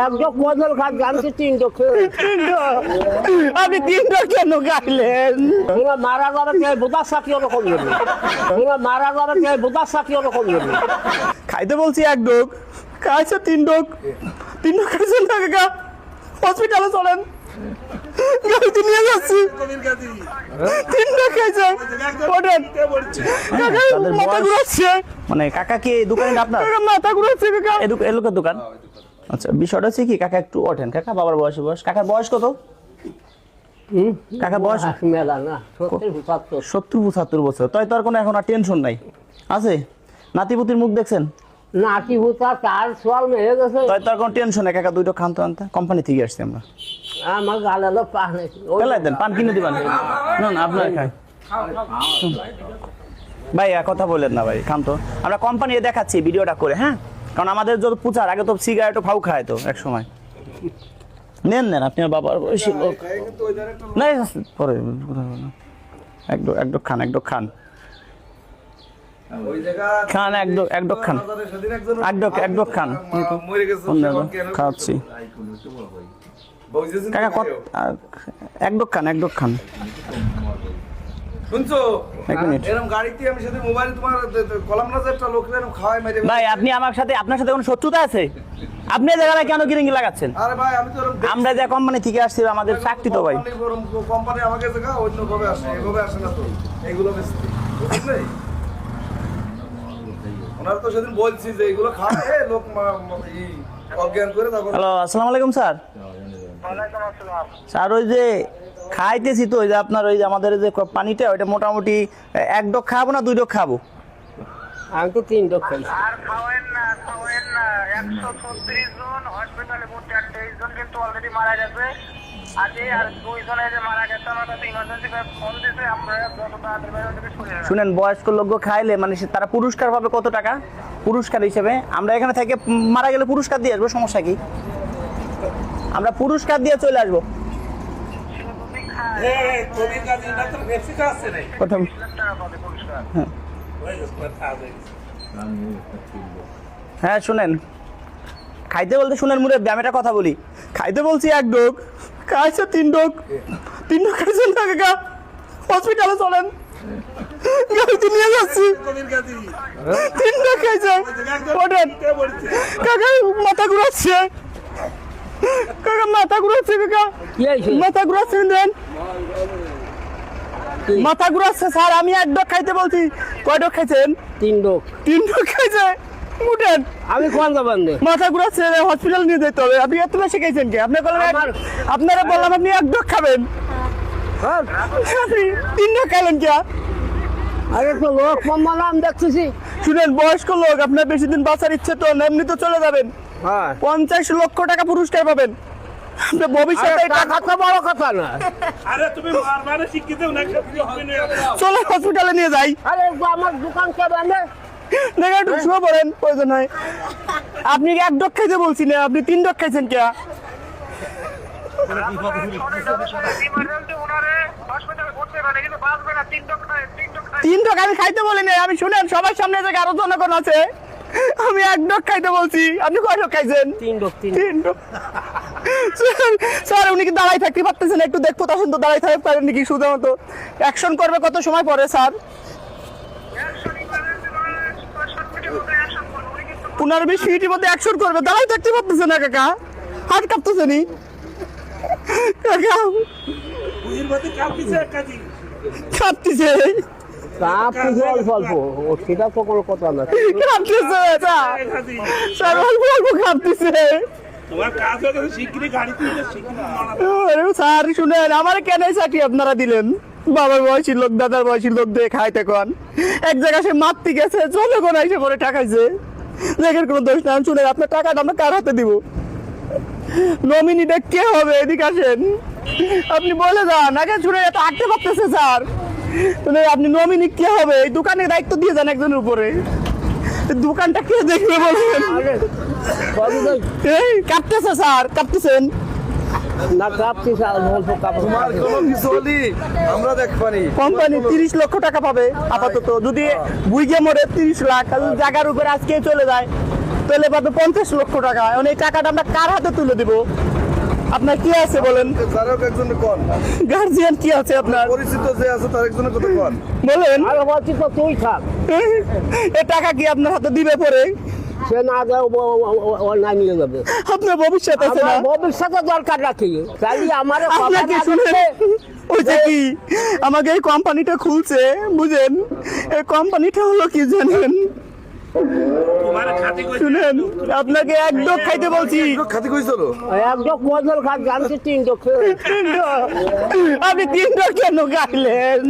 একজন কদল খাট জানছি তিনটো আপনি 3টা কেন গাইলেন? তোমরা মারা যাবে কে বোতার সাথী ওরকম যাবে তোমরা মারা যাবে কে বোতার সাথী ওরকম যাবে খাইতে বলছি 1 ডোক, খাইছে 3 ডোক। 3 ডোক খাইছেন না কাকা? হসপিটালে চলেন, গাড়িতে নিয়ে যাচ্ছি। 3 ডোক খাইছে, ওঠেন। কাকা মাথা ঘুরাচ্ছে। মানে কাকা কি দোকানে আপনার? কাকা মাথা ঘুরাচ্ছে কাকা। এই লোকের দোকান। আচ্ছা, বিষয়টা হচ্ছে কি কাকা একটু ওঠেন। কাকা বাবার বয়স, কাকার বয়স কত? কাকার বয়স মেলা না 70-75 বছর। তাই তো আর কোনো এখন আর টেনশন নাই আছে? নাতিপুতির মুখ দেখছেন? নাকি হুতা চার সোয়াল মেয়ে গেছে। তাই তো আর কোনো টেনশন নাই কাকা। 2টো খান তো আনতে, কোম্পানি থেকে আসছি আমরা। আমার গালে লোক পান নাকি পেলাই দেন, পান কিনে দিবেন না? আপনার খাই ভাই, কথা বলেন না ভাই, খান তো। আমরা কোম্পানি দেখাচ্ছি ভিডিওটা করে, হ্যাঁ? কারণ আমাদের যত প্রচার আগে তো সিগারেটও ফাউ খায় তো এক সময়। নেন নেন, আপনি বাবার বয়সী লোক। না পরে একদম খান, একদম খান খান, একদম খান, একদম খান। খাচ্ছি কাকা, একদম খান, একদম খান। শুনছো? এক মিনিট এরকম গাড়িতে আমি সাথে মোবাইল তোমার কলাম না যে একটা লোক এরকম খাওয়াই মেরে। ভাই, আপনি আমার সাথে, আপনার সাথে কোনো শত্রুতা আছে? আপনি জায়গায় কেন গিরিঙ্গি লাগাচ্ছেন? আরে ভাই, আমি তো এরকম আমরা যে কোম্পানি থেকে আসছি, আমাদের চাকরি তো ভাই। কোম্পানি আমাকে দেখা অন্য ভাবে আসে, এভাবে আসে না তো। এগুলো বেশি বুঝলে? ওনারা তো সেদিন বলছি যে এগুলো খাবে লোক অজ্ঞান করে তখন। হ্যালো, আসসালামু আলাইকুম স্যার। স্যার, ওই যে খাইতেছি তো, ওই যে আপনার ওই যে আমাদের যে পানিটা, ওইটা মোটামুটি 1 ডোক খাবো না 2 ডোক খাবো? আমি তো 3 ডোক খাইছি। আর খাওয়েন না 136 জন হসপিটালে ভর্তি, 28 জন কিন্তু অলরেডি মারা গেছে। আজকে আর 2 জন যে মারা গেছে, আমাদের ইমার্জেন্সি ফোন দিয়েছে, আমরা যত তাড়াতাড়ি সরে আসি। শুনেন, বয়স্ক লোক খাইলে মানে তারা পুরস্কার পাবে কত টাকা? পুরস্কার হিসেবে আমরা এখানে থেকে মারা গেলে পুরস্কার দিয়ে আসবো, সমস্যা কি? আমরা পুরস্কার দিয়ে চলে আসবো। প্রথম হ্যাঁ, শুনেন, খাইতে বলতে শুনেন মুরব্বি, আমি একটা কথা বলি। খাইতে বলছি 1 ডোক, খাইছে 3 ডোক। 3 ডোক খাইছেন না কাকা? হসপিটালে চলেন, গাড়িতে নিয়ে যাচ্ছি। 3 ডোক খাইছে, ওঠেন। কাকা মাথা ঘুরাচ্ছে, কাকা মাথা ঘুরাচ্ছে, কাকা মাথা ঘুরাচ্ছে, দেন মাথা ঘুরাচ্ছে। স্যার, আমি 1 ডোক খাইতে বলছি। কয় ডোক খাইছেন? 3 ডোক। 3 ডোক খাইছে, উঠেন। আমি কোন যাবেন রে? মাথা ঘুরাচ্ছে, হসপিটাল নিয়ে যেতে হবে। আপনি এত বেশি খাইছেন কি? আপনি বললেন, আপনারা বললাম আপনি 1 ডোক খাবেন, 3 ডোক খাইলেন কি? আরে তো লোক সম্মান আমি দেখতেছি। শুনেন, বয়স্ক লোক, আপনার বেশি দিন বাঁচার ইচ্ছে তো এমনি তো চলে যাবেন। হ্যাঁ, 50 লক্ষ টাকা পুরস্কার পাবেন। আপনার ভবিষ্যতে টাকা তো বড় কথা না। আরে তুমি মারমারে শিক্ষিত না, চলে হসপিটালে নিয়ে যাই। আরে আমার দোকান কে বান্ধে? দেখে একটু শুয়ে পড়েন, প্রয়োজন হয়। আপনি 1 ডোক খাইতে বলছি না, আপনি 3 ডোক খাইছেন কে? ইমার্জেন্সি ওনারে হসপিটালে ভর্তি করে, কিন্তু বাঁচবে না। 3 ডক নয়, 3 ডক নয়। 3 ডোক আমি খাইতে বলি না। আমি শুনেন, সবার সামনে যে আরো জনগণ আছে, আমি 1 ডোক খাইতে বলছি। আপনি কয় ডোক খাইছেন? 3 ডোক। 3 ডোক। স্যার, উনি কি দাঁড়াই থাকতে পারতেছেন? একটু দেখবো তখন তো দাঁড়াই থাকতে পারেন নাকি? শুধু মতো অ্যাকশন করবে কত সময় পরে স্যার? 15-20 মিনিটের মধ্যে অ্যাকশন করবে, দাঁড়াই থাকতে পারতেছে না কাকা। হাত কাঁপতেছে নি কাকা, কাঁপতেছে, অল্প অল্প, সেটা তো কোনো কথা না। কাঁপতেছে স্যার, অল্প অল্প কাঁপতেছে। তোমার কাজ হয়ে গেছে, শিগগিরই গাড়ি তুলে স্যার শুনেন, আমার কেন চাকরি আপনারা দিলেন? বাবার বয়সী লোক, দাদার বয়সী লোক দিয়ে খাইতে কন। এক জায়গায় সে মারতে গেছে, জনগণ এসে পরে টাকাইছে, দেখেন কোনো দোষ না। শুনেন, আপনার টাকাটা আমরা কার হাতে দিব? নমিনিটা কে হবে? এদিকে আসেন, আপনি বলে যান আগে। শুনে এত আঁকতে পারতেছে স্যার। আপনি নমিনি কে হবে? এই দোকানের দায়িত্ব দিয়ে যান একজনের উপরে। দোকানটা কে দেখবে বলেন? এই কাঁপতেছে স্যার, কাঁপতেছেন না? কাঁপছিস অল্প কাপড়। তোমার কোনো কিছু হলি আমরা দেখবানি। কোম্পানি 30 লক্ষ টাকা পাবে আপাতত। যদি বুঝে মরে 30 লাখ, জায়গার উপরে আজকে চলে যায় তাহলে পাবে 50 লক্ষ টাকা। এখন এই টাকাটা আমরা কার হাতে তুলে দিব? আপনার কি আছে বলেন? যারা হোক একজনের কন, গার্জিয়ান কি আছে আপনার পরিচিত যে আছে তার একজনের কথা কন। বলেন? আর বলছি তো তুই থাক, এই টাকা কি আপনার হাতে দিবে পরে? সে না দেয় ও না নিয়ে যাবে। আপনার ভবিষ্যৎ আছে না? আমার ভবিষ্যতে দরকার রাখি, তাই আমার আপনাকে শুনে ওই যে কি আমাকে এই কোম্পানিটা খুলছে, বুঝেন? এই কোম্পানিটা হলো কি জানেন? তোমার খাতি কইছে শুনেন, আপনাকে এক ডোক খাইতে বলছি। খাতে কইছিল একদম কজল খাট জানছি 3 ডোক। আপনি 3 ডোক কেন খাইলেন?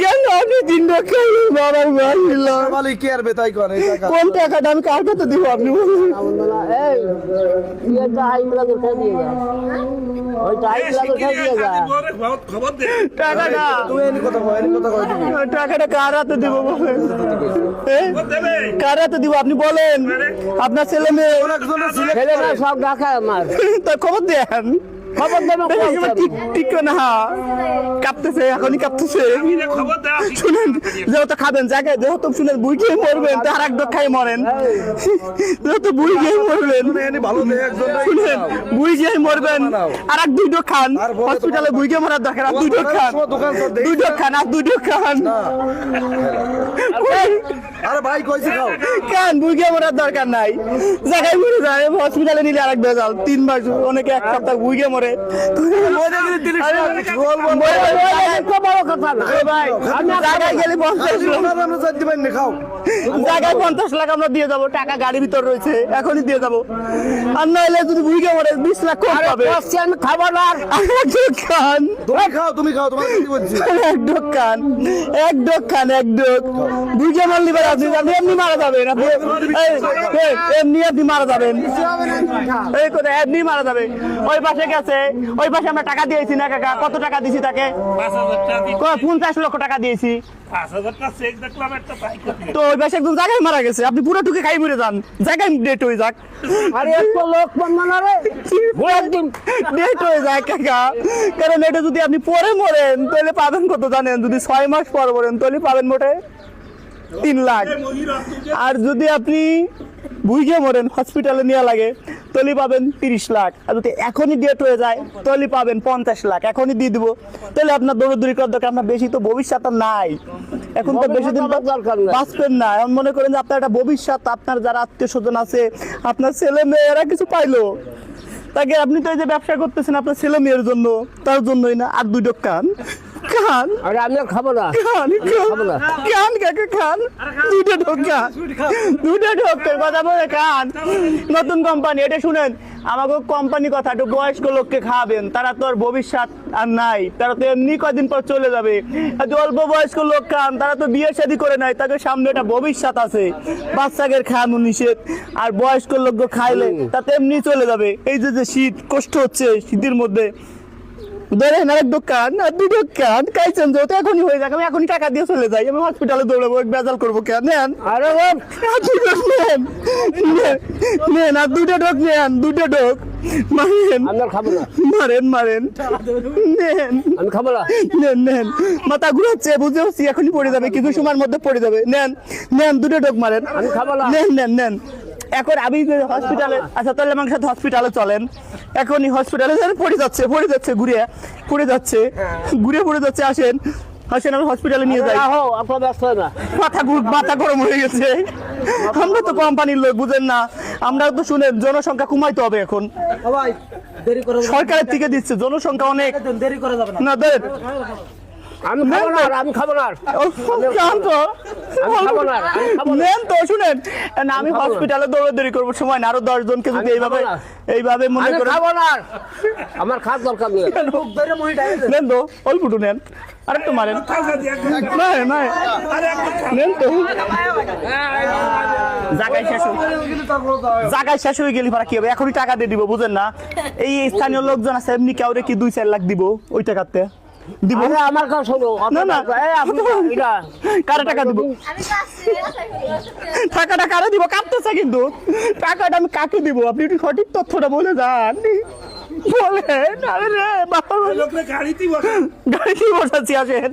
কেন আপনি 3 ডোক খাইলেন? বাবার মারিল। মালিক কে আর বেতাই কন এই টাকা কোন টাকাটা আমি কার কাছে দিব আপনি বলুন? এই এটা হাইমলা করে দিয়ে যা, ওই হাইমলা করে দিয়ে যা। খবর দে টাকাটা তুমি এনি কথা কয় তুমি টাকাটা কার হাতে দিব বলেন? খবর দেবে কার হাতে দিব আপনি বলেন? আপনার ছেলে মেয়ে কোন একজনের ছিল ছেলেরা সব ঢাকায় আমার তার খবর দেন। খবর দেবে ঠিক ঠিক না, কাঁপতেছে, এখনই কাঁপতেছে। আমি খবর দাও শুনেন, যেহেতু খাবেন জায়গায়, যেহেতু শুনেন বুই খেয়ে মরবেন, তার এক ডোক খাই মরেন। যেহেতু বুই খেয়ে মরবেন, এনি ভালো দেয় একজন শুনেন, বুই খেয়ে মরবেন, আর এক 2 ডোক খান। হসপিটালে বুই খেয়ে মরার দরকার, আর 2 ডোক খান, দোকান সব 2 ডোক খান, আর 2 ডোক খান। আরে ভাই কইছে খাও খান, বুই খেয়ে মরার দরকার নাই, জায়গায় মরে যায়। হসপিটালে নিলে আরেক বেজাল, 3 মাস, অনেকে 1 সপ্তাহ বুই খেয়ে মরে। বড় কথা না ভাই, জায়গায় গেলে 50 লাখ, আমরা যাই দিবেন না খাও জায়গায় 50 লাখ আমরা দিয়ে যাবো, টাকা গাড়ির ভিতর রয়েছে, এখনই দিয়ে যাবো। আর নইলে যদি বুঝে মরে 20 লাখ কম পাবে। আমি খাবো না আর। এক ডোক খান, তুমি খাও তোমার কি বলছি এক ডোক খান, এক ডোক খান, এক ডোক বুঝে মারলি বার আপনি এমনি মারা যাবেন। আপনি এমনি আপনি মারা যাবেন, এই কথা এমনি মারা যাবে। ওই পাশে গেছে, ওই পাশে আমরা টাকা দিয়েছি না কাকা? কত টাকা দিয়েছি তাকে? 5,000 টাকা দিই 50 লক্ষ টাকা দিয়েছি। 5,000 টাকা চেক দেখলাম একটা তাই করতে তো ওই পাশে একদম জায়গায় মারা গেছে, আপনি পুরো টুকে খাই মরে যান, জায়গায় ডেট হয়ে যাক। আরে একটু লোক বন্ধ না রে, ঘোড়ার ডিম। ডেট হয়ে যায় কাকা, কারণ এটা যদি আপনি পরে মরেন তাহলে পাবেন কত জানেন? যদি 6 মাস পর মরেন তাহলে পাবেন মোটে 3 লাখ। আর যদি আপনি বুঝে মরেন, হসপিটালে নেওয়া লাগে, তাহলে পাবেন 30 লাখ। আর যদি এখনই ডেট হয়ে যায় তাহলে পাবেন 50 লাখ। এখনই দিয়ে দিব, তাহলে আপনার দৌড়দৌড়ি করার দরকার। আপনার বেশি তো ভবিষ্যৎ আর নাই, এখন তো বেশি দিন ভবিষ্যৎ দরকার নাই। বাঁচবেন না। এখন মনে করেন যে আপনার একটা ভবিষ্যৎ, আপনার যারা আত্মীয় স্বজন আছে, আপনার ছেলে মেয়ে, এরা কিছু পাইলো, তাকে আপনি তো এই যে ব্যবসা করতেছেন আপনার ছেলে মেয়ের জন্য, তার জন্যই না। আর 2 ডোক খান, খান, আরে আমি আর খাবো না। খান, খাবো না। খান কাকা, খান, 2টা ঢোক খান, 2টা ঢোকের কথা বলে খান। নতুন কোম্পানি, এটা শুনেন, আমাকে কোম্পানি কথা, একটু বয়স্ক লোককে খাওয়াবেন, তারা তো আর ভবিষ্যৎ আর নাই, তারা তো এমনি কয়দিন পর চলে যাবে। আর যে অল্প বয়স্ক লোক খান, তারা তো বিয়ে শাদী করে নাই, তাদের সামনে একটা ভবিষ্যৎ আছে। বাচ্চাদের খাওয়ানো নিষেধ, আর বয়স্ক লোক খাইলে তাতে এমনি চলে যাবে। এই যে যে শীত কষ্ট হচ্ছে, শীতের মধ্যে ধরেন আরেক দোকান, আর 2 দোকান খাইছেন, যেহেতু এখনই হয়ে যাক, আমি এখনই টাকা দিয়ে চলে যাই, আমি হসপিটালে দৌড়াবো, বেজাল করবো কেন? নেন, আরে ও আর 2 ডোক নেন, নেন, আর 2টা ডোক নেন, 2টা ডোক মারেন, আমি আর খাবো না, মারেন, মারেন, নেন, আমি খাবো না। নেন, নেন। মাথা ঘুরাচ্ছে, বুঝতে পারছি, এখনই পড়ে যাবে, কিছু সময়ের মধ্যে পড়ে যাবে। নেন, নেন, 2টা ডোক মারেন, আমি খাবো না। নেন, নেন, নেন। এখন আমি যে হসপিটালে, আচ্ছা তাহলে আমার সাথে হসপিটালে চলেন। এখনই হসপিটালে পড়ে যাচ্ছে, পড়ে যাচ্ছে, ঘুরে পড়ে যাচ্ছে, ঘুরে পড়ে যাচ্ছে। আসেন, আসেন, আমি হসপিটালে নিয়ে যাই। রাহো, আপনার ব্যস্ত হয় না। মাথা গরম হয়ে গেছে। আমরা তো কোম্পানির লোক, বুঝেন না? আমরা তো শুনে জনসংখ্যা কমাইতে হবে এখন, সরকারের থেকে দিচ্ছে, জনসংখ্যা অনেক। না দেন, আমি খাবো না, আমি খাবো না। খান তো, আমি খাবো না, আমি খাবো না। নেন তো, শুনেন, না আমি হসপিটালে দৌড়াদৌড়ি করবো, সময় না, আরো 10 জনকে যদি এইভাবে মনে আমি করেন। খাবো না, আমার খাওয়ার দরকার নেই। নেন তো, অল্পটু নেন, আরেকটু মারেন, নাই নাই, নেন তো। জায়গায় শেষ হয়ে গেলি কি হবে? এখনই টাকা দিয়ে দিব, বুঝেন না? এই স্থানীয় লোকজন আছে, এমনি কাউরে কি 2-4 লাখ দিব ওই টাকাতে দিব? আরে আমার কাছে শোনো, না না, এটা কারে টাকা দিব? টাকাটা কারে দিব? কাটতেছে কিন্তু, টাকাটা আমি কাকে দিব? আপনি একটু সঠিক তথ্যটা বলে যান। বলেন আরে রে বাবা লোকরে গাড়িতেই বসে গাড়ি বসাচ্ছি আসেন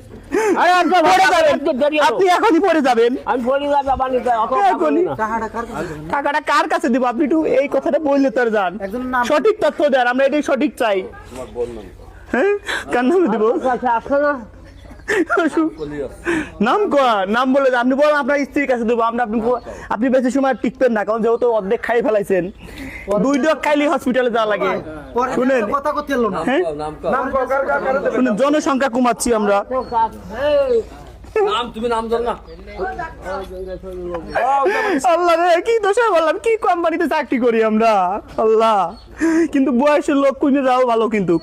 আরে আজকে পড়ে যাবেন একটু দেরি হলো। আপনি এখনই পড়ে যাবেন আমি বলি না বাবা নিতে অত এখনই টাকাটা কার কাছে দিব আপনি একটু এই কথাটা বললে তোর যান সঠিক তথ্য দেন আমরা এটাই সঠিক চাই হ্যাঁ কার নামে দিব কাছে আসে না নাম নাম বলে দেন। আপনি বলেন আপনার স্ত্রীর কাছে দেবো আমরা আপনি বেশি সময় টিকবেন না কারণ যেহেতু অর্ধেক খাই ফেলাইছেন 2 ডক খাইলে হসপিটালে যাওয়া লাগে শুনেন হ্যাঁ নাম কর কার কার কার দেবে শুনেন জনসংখ্যা কমাচ্ছি আমরা নাম তুমি নাম জানো না আল্লাহ রে কি দোষে বললাম কি কোম্পানিতে চাকরি করি আমরা আল্লাহ কিন্তু বয়সের লোক কুইনে যাও ভালো কিন্তু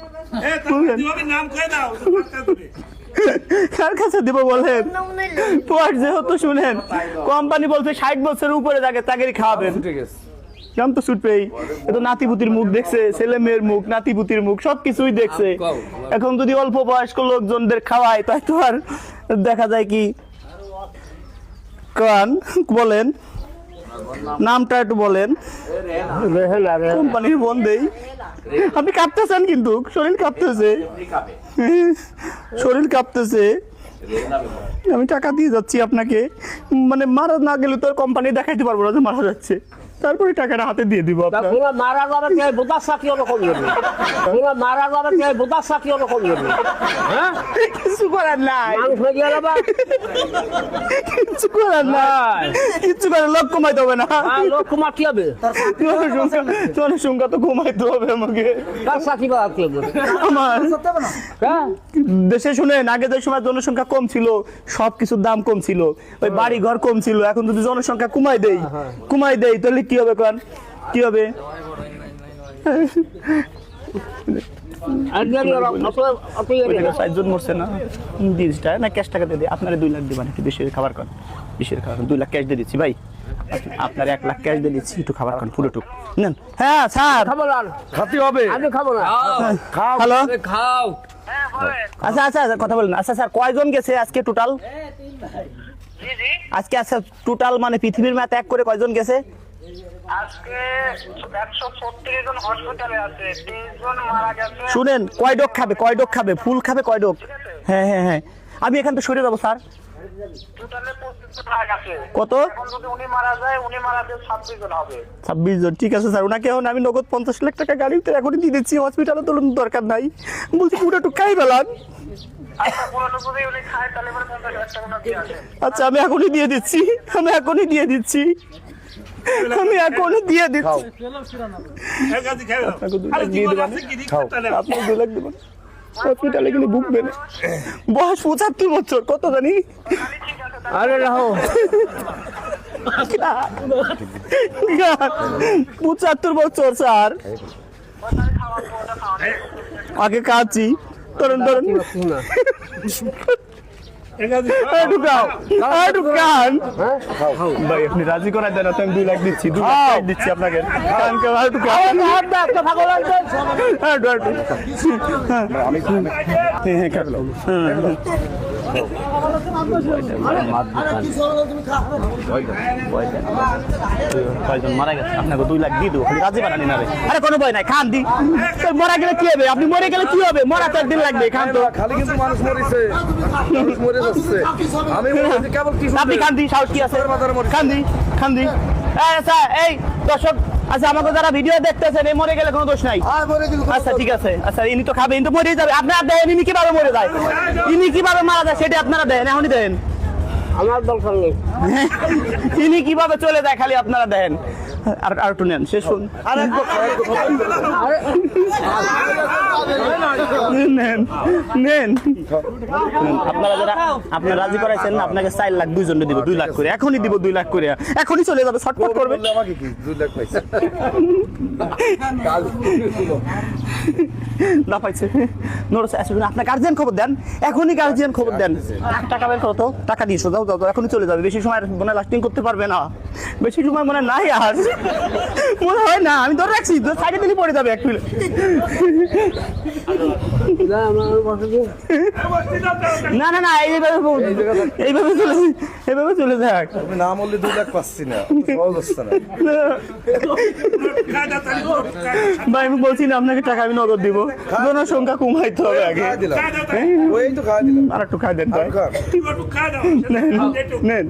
এ তুমি নাম কয়ে দাও টাকা দেবে কার কাছে দেবো বলেন পর যেহেতু শুনেন কোম্পানি বলছে 60 বছরের উপরে যাকে তাকেই খাওয়াবেন কেমন তো ছুট পেই এ তো নাতিপুতির মুখ দেখছে ছেলে মেয়ের মুখ নাতিপুতির মুখ সবকিছুই দেখছে এখন যদি অল্প বয়স্ক লোকজনদের খাওয়ায় তাই তো আর দেখা যায় কি কান বলেন নামটা একটু বলেন কোম্পানির বন্ধেই আপনি কাঁপতেছেন কিন্তু শরীর কাঁপতেছে শরীর কাঁপতেছে আমি টাকা দিয়ে যাচ্ছি আপনাকে মানে মারা না গেলে তো কোম্পানি দেখাইতে পারবো না যে মারা যাচ্ছে তারপরে টাকাটা হাতে দিয়ে দিব আপনার তোমরা মারা যাবে কে বোঝা সাকি ওরকম যাবে তোমরা মারা যাবে কে বোঝা সাকি ওরকম যাবে হ্যাঁ কিছু করার নাই মাংস দিয়ে যাবা কিছু করার নাই কিছু করে লোক কমাইতে হবে না আর লোক কুমার কি হবে জনসংখ্যা তো কমাইতে হবে আমাকে কার সাকি বা কি হবে আমার হ্যাঁ দেশে শুনেন আগে যে সময় জনসংখ্যা কম ছিল সবকিছুর দাম কম ছিল ওই বাড়ি ঘর কম ছিল এখন যদি জনসংখ্যা কমাই দেই তাহলে কি হবে কোন কি হবে আর দেরি হলো অত দেরি হলো 60 জন মরছে না 20টা না ক্যাশ টাকা দিয়ে দিই আপনারে 2 লাখ দিবেন একটু বেশি খাবার খান বেশির খাবার 2 লাখ ক্যাশ দিয়ে দিচ্ছি ভাই আপনার 1 লাখ ক্যাশ দিয়ে দিচ্ছি একটু খাবার খান পুরোটুক নেন হ্যাঁ স্যার খাবো না খাতি হবে আমি খাবো না হ্যালো খাও হ্যাঁ বলেন আচ্ছা আচ্ছা কথা বলেন আচ্ছা স্যার কয়জন গেছে আজকে টোটাল জি জি আজকে আচ্ছা টোটাল মানে পৃথিবীর ম্যাথ এক করে কয়জন গেছে আজকে 136 জন হসপিটালে আছে 30 জন মারা গেছে শুনেন কয় ডোক খাবে ফুল খাবে কয় ডোক হ্যাঁ হ্যাঁ হ্যাঁ আমি এখান থেকে সরে যাবো স্যার টোটালে 25 জন মারা গেছে কত এখন যদি উনি মারা যায় উনি মারা যায় 26 জন হবে 26 জন ঠিক আছে স্যার ওনাকে এখন আমি নগদ 50 লাখ টাকা গাড়িতে এখনই দিয়ে দিচ্ছি হসপিটালে তো দরকার নাই বলছি পুরো টুকাই বেলান আচ্ছা পুরোটা যদি উনি খায় তাহলে পরে 50,000 টাকা না দিয়ে আসেন আচ্ছা আমি এখনই দিয়ে দিচ্ছি আমি এখনই দিয়ে দিচ্ছি এ গাজি খাও আপনাকে 2 আরে লাখ দিয়ে জীবন দেবেন আছে কি রিক্সাটা আপনি 2 লাখ দেবেন হসপিটালে গেলে ভুগবেন বয়স 75 বছর কত জানি আরে রাহো 75 বছর স্যার আগে কাছি ধরুন এ গাজি ঢুকাও ঢুকান ভাই আপনি রাজি করাই দেন আমি 2 লাখ দিচ্ছি 2 লাখ দিচ্ছি আপনাকে কানকে ভাই ঢুকাও মারা গেছে আপনাকে 2 লাখ দিয়ে দেবো রাজি বানানি না আরে কোনো ভয় নাই খান দি মরা গেলে কি হবে আপনি মরে গেলে কি হবে মরা তো একদিন লাগবে খান তো খালি কিন্তু মানুষ মরিছে মানুষ মরে যাচ্ছে আমি বলছি কেবল কিছু আপনি খান্দি সাহস কি আছে খান্দি আচ্ছা এই দর্শক আচ্ছা আমাকে যারা ভিডিও দেখতেছেন এই মরে গেলে কোনো দোষ নাই আচ্ছা ঠিক আছে আচ্ছা ইনি তো খাবে ইনি তো মরে যাবে আপনারা দেখেন ইনি কিভাবে মরে যায় ইনি কিভাবে মারা যায় সেটা আপনারা দেখেন এখনই দেখেন আমার দরকার নেই ইনি কিভাবে চলে যায় খালি আপনারা দেখেন আর একটু নেন শেষ শুন নেন আপনারা রাজি করাইছেন না আপনাকে 4 লাখ 2 জনে দিব 2 লাখ করে এখনই দিব 2 লাখ করে এখনই চলে যাবে শর্টকাট করবে আমাকে কি 2 লাখ পাইছে না পাইছে নোরস আসুন আপনার গার্জিয়ান খবর দেন এখনই গার্জিয়ান খবর দেন টাকা বের করো তো টাকা দিয়েছো দাও এখনই চলে যাবে বেশি সময় মনে লাস্টিং করতে পারবে না বেশি সময় মনে নাই আর মনে হয় না আমি ধরে রাখছি সাইডে দিলে পড়ে যাবে এক না না না এইভাবে চলে যাক। আমি না বললে 2 লাখ পাচ্ছি না, সহজ হচ্ছে না। ভাই আমি বলছি না আপনাকে টাকা আমি নগদ দিব, জনসংখ্যা কমাইতে হবে আগে। খাওয়া দিলাম, ওই তো খাওয়া দিলাম। আর একটু খাই দেন ভাই, নেন।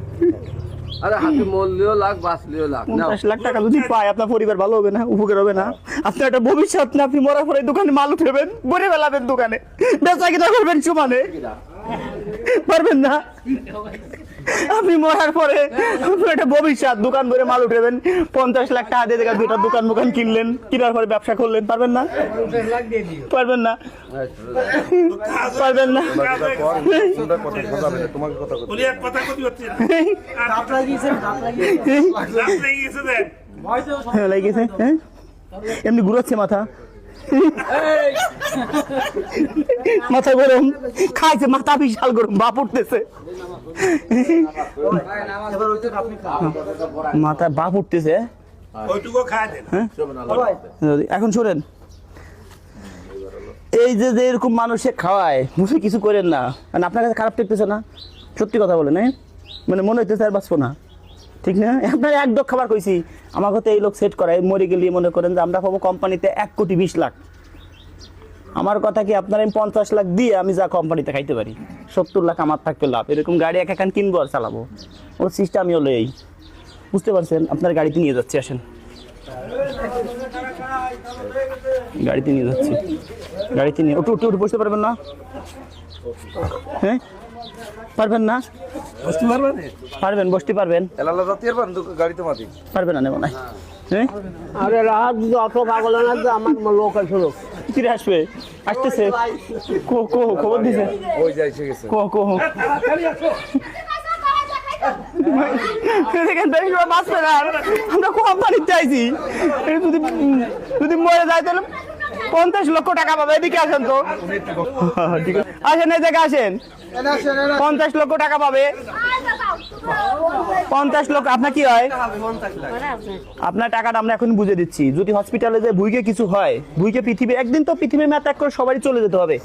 আরে হাতে মরলেও লাখ বাঁচলেও লাখ না 50 লাখ টাকা যদি পায় আপনার পরিবার ভালো হবে না, উপকার হবে না? আপনার একটা ভবিষ্যৎ না, আপনি মরার পরে দোকানে মাল উঠেবেন, বলে ফেলাবেন দোকানে, বেচা কিনা করবেন সমানে, পারবেন না? আপনি মরার পরে আপনার একটা ভবিষ্যৎ, দোকান ভরে মাল উঠেবেন, 50 লাখ টাকা দিয়ে দুইটা দোকান কিনলেন, কেনার পরে ব্যবসা করলেন, পারবেন না? পারবেন না? পারবেন না? তোমাকে কথা বলতে উনি এক কথা কই হচ্ছে না লাগিয়েছে, হ্যাঁ এমনি ঘুরাচ্ছে মাথা, মাথা গরম, খাইছে মাথা বিশাল গরম, বাপ উঠতেছে, মাথা বাপ উঠতেছে। ওইটুকু খায় দেন। এখন শোনেন, এই যে যে এরকম মানুষে খাওয়ায় বুঝে কিছু করেন না, মানে আপনার কাছে খারাপ ঠেকতেছে না? সত্যি কথা বলেন, মানে মনে হইতেছে আর বাঁচবো না, ঠিক না? আপনার এক ডক খাবার কইছি, আমার কথা এই লোক সেট করায়, মরে গেলে মনে করেন যে আমরা পাবো কোম্পানিতে 1,20,00,000। আমার কথা কি আপনার আমি 50 লাখ দিয়ে আমি যা কোম্পানিতে খাইতে পারি, 70 লাখ আমার থাকবে লাভ। এরকম গাড়ি এক কিনবো আর চালাবো, ওর সিস্টেমই হলো এই, বুঝতে পারছেন? আপনার গাড়িতে নিয়ে যাচ্ছি, আসেন গাড়িতে নিয়ে যাচ্ছি, গাড়িতে নিয়ে উঠে বসতে পারবেন না? হ্যাঁ পারবেন না? বসতে পারবেন? পারবেন, বসতে পারবেন? এলালা জাতীয় গাড়িতে মাটি পারবেন না? নেব না। হ্যাঁ আরে রাত যদি অত পাগল না যে আমার লোক আছে, লোক ফিরে আসবে, আসতেছে, খবর দিছে, ওই যাই এসে গেছে। আমরা কোম্পানিতে চাইছি, যদি মরে যায় তাহলে 50 লক্ষ টাকা পাবে। এদিকে আসেন তো, ঠিক আছে আসেন, এই জায়গায় আসেন, 50 লক্ষ টাকা পাবে। 50 লক্ষ আপনার কি হয়? আপনার টাকাটা আমরা এখন বুঝে দিচ্ছি। যদি হসপিটালে যে ভুইকে কিছু হয়, ভুইকে পৃথিবী একদিন তো পৃথিবীর ম্যাথ করে সবারই চলে যেতে হবে।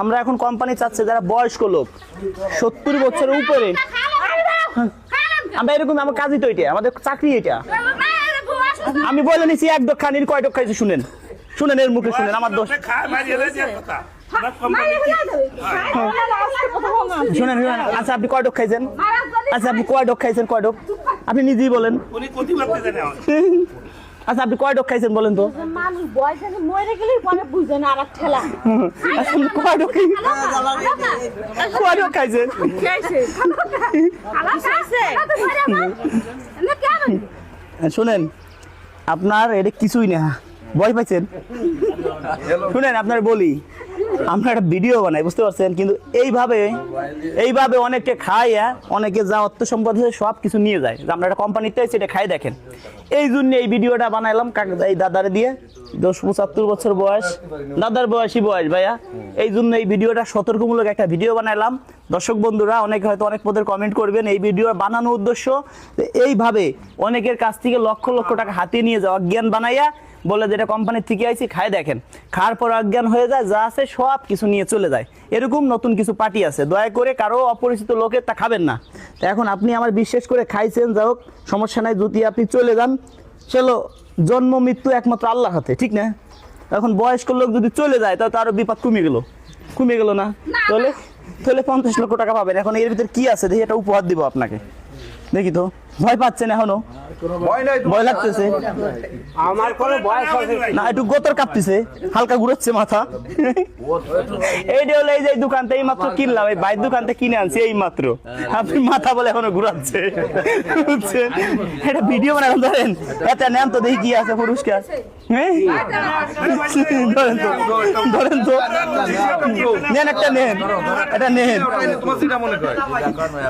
আমরা এখন কোম্পানি চাচ্ছে যারা বয়স্ক লোক, 70 বছরের উপরে, আমরা এরকম, আমার কাজই তো এটা, আমাদের চাকরি এটা। আমি বলে নিছি এক ডক খানির কয় ডক খাইছে, শুনেন শুনেন, এর মুখে শুনেন, আমার দোষ শুনেন। আচ্ছা আপনি কয় ডক খাইছেন? আচ্ছা আপনি কয় ডক খাইছেন? কয় ডক আপনি নিজেই বলেন। আচ্ছা আপনি কয় ডক খাইছেন বলেন তো? মানুষ বয়সে মরে গেলেই পরে বুঝে না, আর ঠেলা। আচ্ছা আপনি কয় ডক খাইছেন? শুনেন, আপনার এটা কিছুই না, ভয় পাইছেন? শুনেন আপনার বলি, আমরা একটা ভিডিও বানাই, বুঝতে পারছেন? কিন্তু এইভাবে অনেকে খায়, অনেকে যা অর্থ সম্পদ সব কিছু নিয়ে যায়। আমরা একটা কোম্পানিতে সেটা খাই, দেখেন এই জন্য এই ভিডিওটা বানাইলাম। এই দাদারে দিয়ে 75 বছর বয়স, দাদার বয়সী বয়স ভাইয়া, এই জন্য এই ভিডিওটা সতর্কমূলক একটা ভিডিও বানাইলাম। দর্শক বন্ধুরা অনেকে হয়তো অনেক পদের কমেন্ট করবেন, এই ভিডিও বানানোর উদ্দেশ্য এইভাবে অনেকের কাছ থেকে লক্ষ লক্ষ টাকা হাতিয়ে নিয়ে যাওয়া, অজ্ঞান বানাইয়া বলে যেটা কোম্পানির থেকে আইছি খাই, দেখেন খাওয়ার পর অজ্ঞান হয়ে যায়, যা আছে সব কিছু নিয়ে চলে যায়। এরকম নতুন কিছু পার্টি আছে, দয়া করে কারো অপরিচিত লোকের তা খাবেন না। তো এখন আপনি আমার বিশ্বাস করে খাইছেন, যা হোক সমস্যা নাই, যদি আপনি চলে যান, চলো জন্ম মৃত্যু একমাত্র আল্লাহর হাতে, ঠিক না? এখন বয়স্ক লোক যদি চলে যায় তাহলে আরো বিপদ কমে গেল না? তাহলে 50 লক্ষ টাকা পাবেন। এখন এর ভিতরে কি আছে দেখি, এটা উপহার দিব আপনাকে, দেখি তো। ভয় পাচ্ছেন এখনো? ভয় লাগতেছে? আমার কোনো বয়স আছে না, একটু গোতর কাঁপতেছে, হালকা ঘুরাচ্ছে মাথা। এইটা হলো এই যে দোকান থেকে এই মাত্র কিনলাম, এই বাইরের দোকান থেকে কিনে আনছি এই মাত্র। আপনি মাথা বলে এখনো ঘুরাচ্ছে, বুঝছেন? এটা ভিডিও বানান, ধরেন এটা নেন তো দেখি কি আছে পুরস্কার। হ্যাঁ ধরেন তো, নেন একটা, নেন এটা, নেন।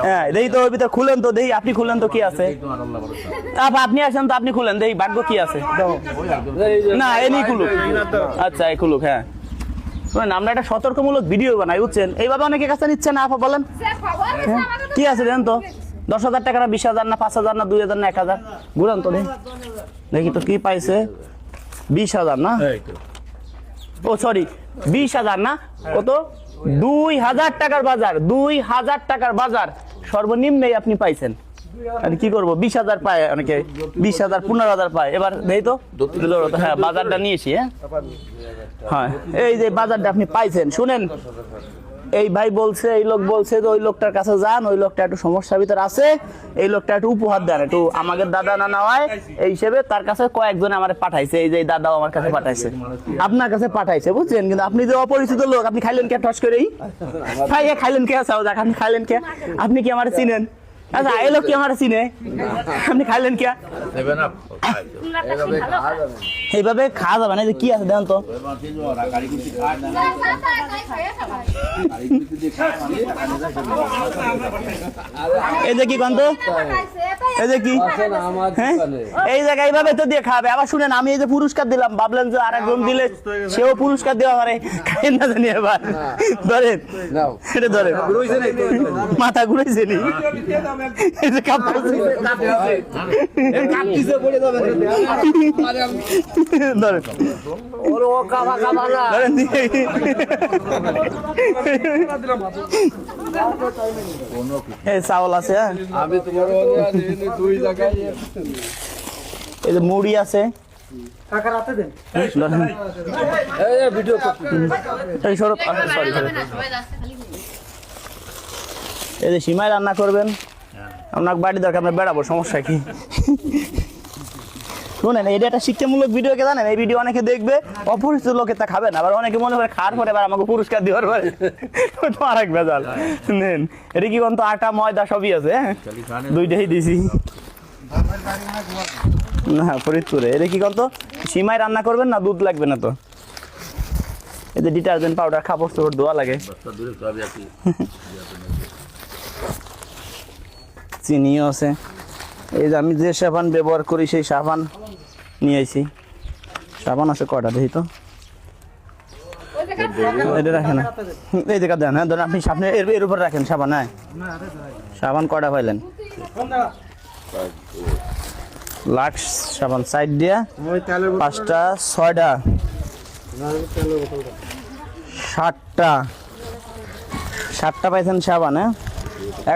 হ্যাঁ দেখি তো ওর ভিতরে খুলেন তো দেখি, আপনি খুলেন তো কি আছে। আপনি আসেন তো, আপনি খুলেন দেখি ভাগ্য কি আছে। না এনি খুলুক, আচ্ছা এই খুলুক। হ্যাঁ শুনেন, আমরা একটা সতর্কমূলক ভিডিও বানাই, বুঝছেন? এইভাবে অনেকের কাছে নিচ্ছে না, আপা বলেন কি আছে দেন তো। 10,000 টাকা না 20,000 না 5,000 না 2,000 না 1,000, ঘুরান তো দেখি তো কি পাইছে। 20,000 না, ও সরি 20,000 না, কত 2,000 টাকার বাজার, 2,000 টাকার বাজার সর্বনিম্নই আপনি পাইছেন। আমি কি করবো, 20,000 পায় অনেকে, 20,000 15,000 পায়। এবার দেই তো, হ্যাঁ বাজারটা নিয়েছি। হ্যাঁ এই যে বাজারটা আপনি পাইছেন। শুনেন, এই ভাই বলছে, এই লোক বলছে যে ওই লোকটার কাছে যান, ওই লোকটা একটু সমস্যার ভিতরে আছে, এই লোকটা একটু উপহার দেন, একটু আমাদের দাদা না হয় এই হিসেবে তার কাছে কয়েকজন আমার পাঠাইছে। এই যে দাদাও আমার কাছে পাঠাইছে, আপনার কাছে পাঠাইছে, বুঝছেন? কিন্তু আপনি যে অপরিচিত লোক, আপনি খাইলেন কে টস করেই? খাইলেন কে? আপনি খাইলেন কে? আপনি কি আমার চিনেন? আচ্ছা এই লোক কি আমার চিনে? আপনি খাইলেন কে? এইভাবে খাওয়া যাবে না। যে কি আছে দেন তো, এই যে কি গন্ধ, এই যে কি, হ্যাঁ এই জায়গায় এইভাবে তো দিয়ে খাবে। আবার শুনেন, আমি এই যে পুরস্কার দিলাম, ভাবলেন যে আরেকজন দিলে সেও পুরস্কার দেওয়া পারে, খাই না জানি। এবার ধরেন, এটা ধরেন, মাথা ঘুরেছে নি, এই যে কাঁপতেছে, ধরেন ওরে ও কাবা কাবা না। ধরেন, এই চাউল আছে, হ্যাঁ আমি তোমার দুই জায়গায় এই যে মুড়ি আছে, ভিডিও এই যে সিমাই রান্না করবেন, আপনার বাড়ি দরকার, আমরা বেড়াবো, সমস্যা কি? শুনেন, এটা একটা শিক্ষামূলক ভিডিও, কে জানেন? এই ভিডিও অনেকে দেখবে, অপরিচিত লোকে তা খাবে না, আবার অনেকে মনে করে খাওয়ার পরে আবার আমাকে পুরস্কার দেওয়ার পরে তো আরেক ভেজাল। নেন, এটা কি বলতো, আটা ময়দা সবই আছে, হ্যাঁ দুইটাই দিছি না ফরিদপুরে। এটা কি বলতো, সিমাই রান্না করবেন না, দুধ লাগবে না তো? এই যে ডিটারজেন্ট পাউডার, কাপড় চোপড় ধোয়া লাগে, চিনিও আছে। এই যে আমি যে সাবান ব্যবহার করি সেই সাবান নিয়ে আইছি। সাবান আছে কয়টা দেখি তো, এটা রাখেন, এই জায়গা দেন। হ্যাঁ ধরেন আপনি সামনে এর উপর রাখেন সাবান। হ্যাঁ সাবান কয়টা পাইলেন? লাক্স সাবান সাইড দিয়া 5টা 6টা 7টা পাইছেন সাবান। হ্যাঁ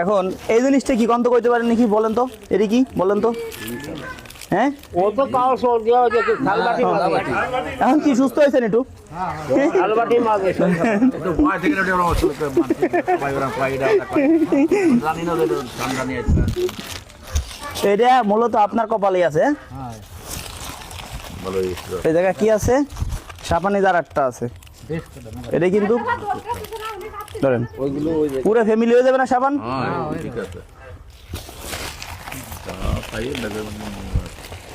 এখন এই জিনিসটা কি গন্ধ করতে পারেন নাকি বলেন তো, এটা কি বলেন তো? হ্যাঁ ও তো কাও সর দেওয়া যে থালবাটি মাছ, এখন কি সুস্থ হয়েছেন একটু? থালবাটি মাছ একটু ভয় থেকে না ওরা আসলে পাই ওরা পাইডা জানি না যে ঠান্ডা নিয়ে আসছে। এটা মূলত আপনার কপালে আছে। হ্যাঁ ভালোই এই জায়গা কি আছে, সাপানি যার 8টা আছে। এটা কিন্তু ধরেন পুরো ফ্যামিলি হয়ে যাবে না সাবান? হ্যাঁ ঠিক আছে।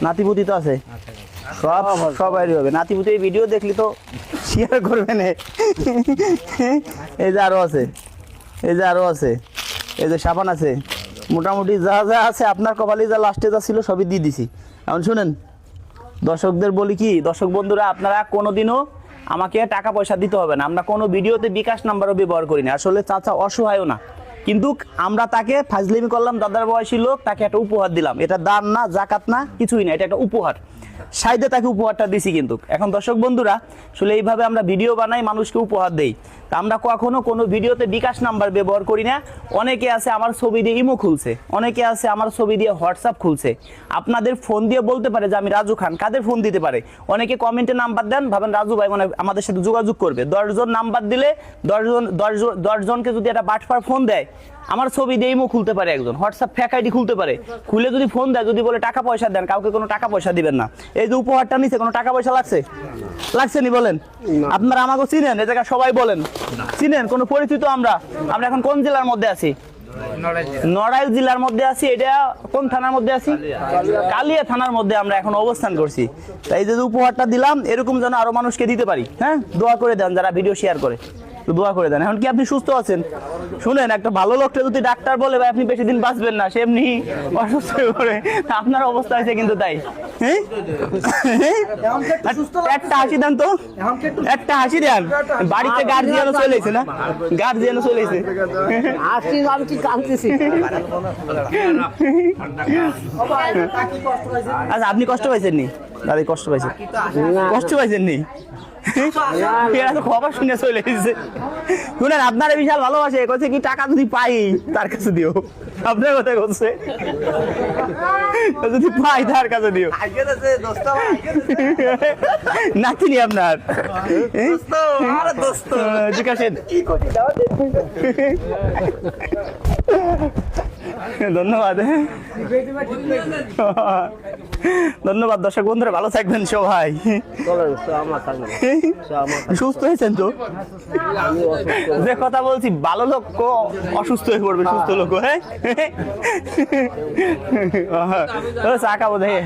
নাতিপুতি তো আছে, সবাই হবে। নাতিপুতি এই ভিডিও দেখলি তো শেয়ার করবেন। এই যে আরো আছে, এই যে আরো আছে, এই যে সাবান আছে, মোটামুটি যা যা আছে আপনার কপালে যা লাস্টে যা ছিল সবই দিয়ে দিছি। এখন শুনেন, দর্শকদের বলি কি, দর্শক বন্ধুরা, আপনারা কোনোদিনও আমাকে টাকা পয়সা দিতে হবে না। আমরা কোনো ভিডিওতে বিকাশ নাম্বারও ব্যবহার করি না। আসলে চাচা অসহায়ও না, কিন্তু আমরা তাকে ফাজলিমি করলাম, দাদার বয়সী লোক, তাকে একটা উপহার দিলাম। এটা দান না, জাকাত না, কিছুই না, এটা একটা উপহার। সাইদে তাকে উপহারটা দিছি। কিন্তু এখন দর্শক বন্ধুরা, আসলে এইভাবে আমরা ভিডিও বানাই, মানুষকে উপহার দেই। তা আমরা কখনো কোনো ভিডিওতে বিকাশ নাম্বার ব্যবহার করি না। অনেকে আছে আমার ছবি দিয়ে ইমো খুলছে, অনেকে আছে আমার ছবি দিয়ে হোয়াটসঅ্যাপ খুলছে। আপনাদের ফোন দিয়ে বলতে পারে যে আমি রাজু খান, কাদের ফোন দিতে পারে? অনেকে কমেন্টে নাম্বার দেন, ভাবেন রাজু ভাই মানে আমাদের সাথে যোগাযোগ করবে। 10 জন নাম্বার দিলে 10 জনকে যদি একটা বাটপার ফোন দেয়, আমার ছবি দিয়ে ইমো খুলতে পারে একজন, হোয়াটসঅ্যাপ ফেক আইডি খুলতে পারে। খুলে যদি ফোন দেয়, যদি বলে টাকা পয়সা দেন, কাউকে কোনো টাকা পয়সা দিবেন না। এই যে উপহারটা নিছে, কোনো টাকা পয়সা লাগছে? লাগছে নি বলেন? আপনারা আমাকে চিনেন? এই জায়গা সবাই বলেন চিনেন? কোনো পরিচিত? আমরা এখন কোন জেলার মধ্যে আছি? নড়াইল জেলার মধ্যে আছি। এটা কোন থানার মধ্যে আছি? কালিয়া থানার মধ্যে আমরা এখন অবস্থান করছি। তাই এই যে উপহারটা দিলাম, এরকম যেন আরো মানুষকে দিতে পারি। হ্যাঁ দোয়া করে দেন, যারা ভিডিও শেয়ার করে দোয়া করে দেন। এখন কি আপনি সুস্থ আছেন? শুনেন, একটা ভালো লোকটা যদি ডাক্তার বলে ভাই আপনি বেশি দিন বাঁচবেন না, সে এমনি অসুস্থ হয়ে পড়ে, আপনার অবস্থা হয়েছে কিন্তু তাই। হ্যাঁ একটা হাসি দেন তো, একটা হাসি দেন। বাড়িতে গার্জিয়ানও চলে এসে না, গার্জিয়ানও চলে এসে। আসছি আমি কি কাঁদতেছি। আচ্ছা আপনি কষ্ট পাইছেন নি? দাদি কষ্ট পাইছেন? কষ্ট পাইছেন নি? এরা তো খবর শুনে চলে এসেছে। শুনেন আপনারা বিশাল ভালোবাসে, কইছে কি টাকা যদি পাই তার কাছে দিও। আপনার কথা বলছে যদি পাই তার কাছে দিও। নাতিনি আপনার জিজ্ঞাসেন ধন্যবাদ। ধন্যবাদ দর্শক বন্ধুরা, ভালো থাকবেন সবাই। চলেন আমার থাকবে সুস্থ হয়েছেন তো? যে কথা বলছি, ভালো লোক অসুস্থ হয়ে পড়বে, সুস্থ লোক হ্যাঁ চা খাবো দেখে।